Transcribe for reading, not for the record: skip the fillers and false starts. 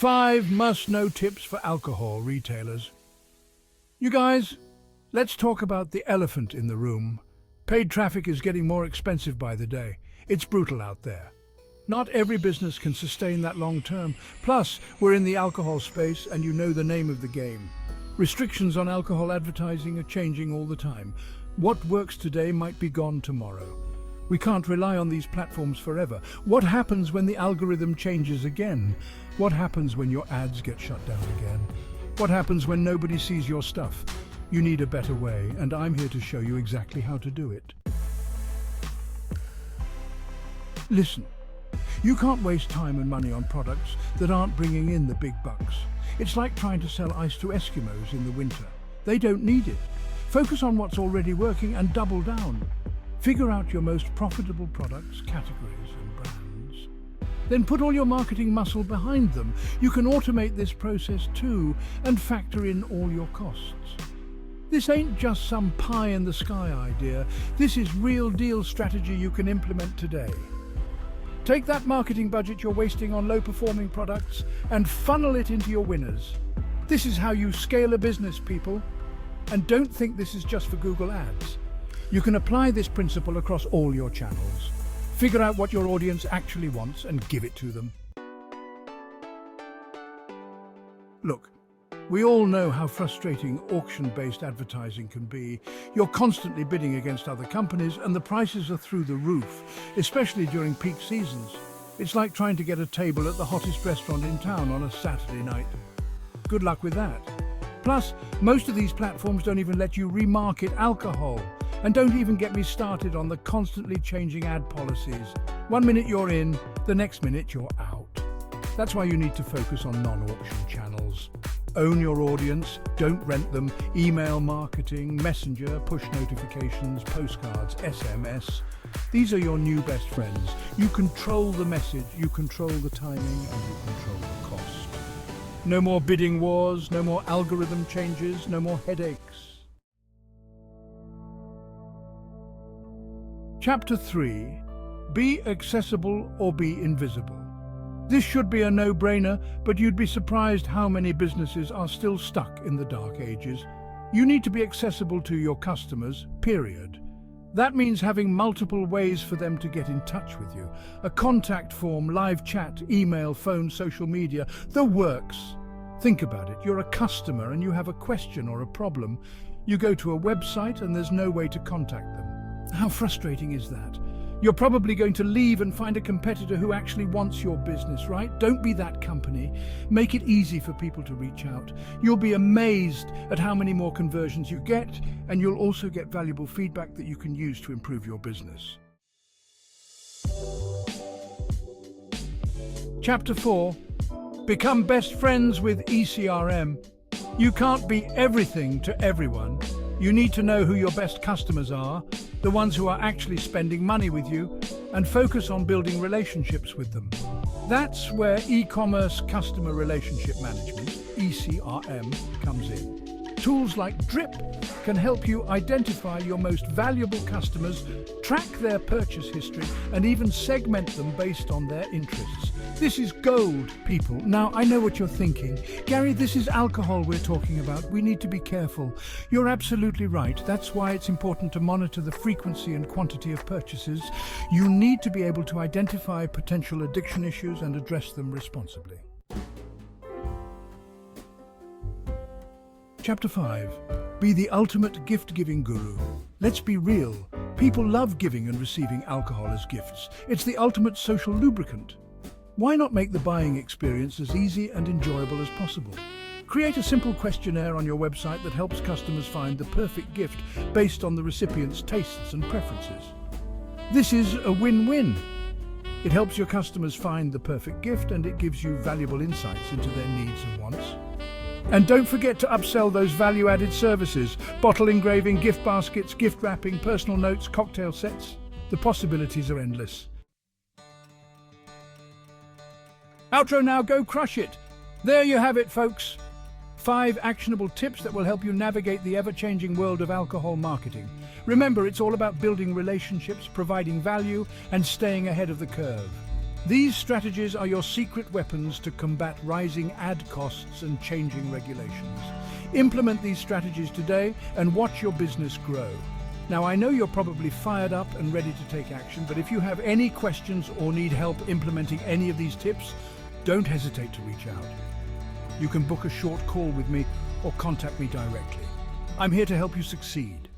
5 must-know tips for alcohol retailers. You guys, let's talk about the elephant in the room. Paid traffic is getting more expensive by the day. It's brutal out there. Not every business can sustain that long term. Plus, we're in the alcohol space and you know the name of the game. Restrictions on alcohol advertising are changing all the time. What works today might be gone tomorrow. We can't rely on these platforms forever. What happens when the algorithm changes again? What happens when your ads get shut down again? What happens when nobody sees your stuff? You need a better way, and I'm here to show you exactly how to do it. Listen, you can't waste time and money on products that aren't bringing in the big bucks. It's like trying to sell ice to Eskimos in the winter. They don't need it. Focus on what's already working and double down. Figure out your most profitable products, categories and brands. Then put all your marketing muscle behind them. You can automate this process too and factor in all your costs. This ain't just some pie-in-the-sky idea. This is real-deal strategy you can implement today. Take that marketing budget you're wasting on low-performing products and funnel it into your winners. This is how you scale a business, people. And don't think this is just for Google Ads. You can apply this principle across all your channels. Figure out what your audience actually wants and give it to them. Look, we all know how frustrating auction-based advertising can be. You're constantly bidding against other companies and the prices are through the roof, especially during peak seasons. It's like trying to get a table at the hottest restaurant in town on a Saturday night. Good luck with that. Plus, most of these platforms don't even let you remarket alcohol. And don't even get me started on the constantly changing ad policies. One minute you're in, the next minute you're out. That's why you need to focus on non-auction channels. Own your audience, don't rent them. Email marketing, messenger, push notifications, postcards, SMS. These are your new best friends. You control the message, you control the timing, and you control the cost. No more bidding wars, no more algorithm changes, no more headaches. Chapter 3. Be accessible or be invisible. This should be a no-brainer, but you'd be surprised how many businesses are still stuck in the dark ages. You need to be accessible to your customers, period. That means having multiple ways for them to get in touch with you. A contact form, live chat, email, phone, social media, the works. Think about it. You're a customer and you have a question or a problem. You go to a website and there's no way to contact them. How frustrating is that? You're probably going to leave and find a competitor who actually wants your business, right? Don't be that company. Make it easy for people to reach out. You'll be amazed at how many more conversions you get, and you'll also get valuable feedback that you can use to improve your business. Chapter 4. Become best friends with eCRM. You can't be everything to everyone. You need to know who your best customers are, the ones who are actually spending money with you, and focus on building relationships with them. That's where e-commerce customer relationship management, ECRM, comes in. Tools like Drip can help you identify your most valuable customers, track their purchase history, and even segment them based on their interests. This is gold, people. Now, I know what you're thinking. Gary, this is alcohol we're talking about. We need to be careful. You're absolutely right. That's why it's important to monitor the frequency and quantity of purchases. You need to be able to identify potential addiction issues and address them responsibly. Chapter 5. Be the ultimate gift-giving guru. Let's be real. People love giving and receiving alcohol as gifts. It's the ultimate social lubricant. Why not make the buying experience as easy and enjoyable as possible? Create a simple questionnaire on your website that helps customers find the perfect gift based on the recipient's tastes and preferences. This is a win-win. It helps your customers find the perfect gift and it gives you valuable insights into their needs and wants. And don't forget to upsell those value-added services: bottle engraving, gift baskets, gift wrapping, personal notes, cocktail sets. The possibilities are endless. Outro now, go crush it. There you have it, folks. 5 actionable tips that will help you navigate the ever-changing world of alcohol marketing. Remember, it's all about building relationships, providing value, and staying ahead of the curve. These strategies are your secret weapons to combat rising ad costs and changing regulations. Implement these strategies today and watch your business grow. Now, I know you're probably fired up and ready to take action, but if you have any questions or need help implementing any of these tips, don't hesitate to reach out. You can book a short call with me or contact me directly. I'm here to help you succeed.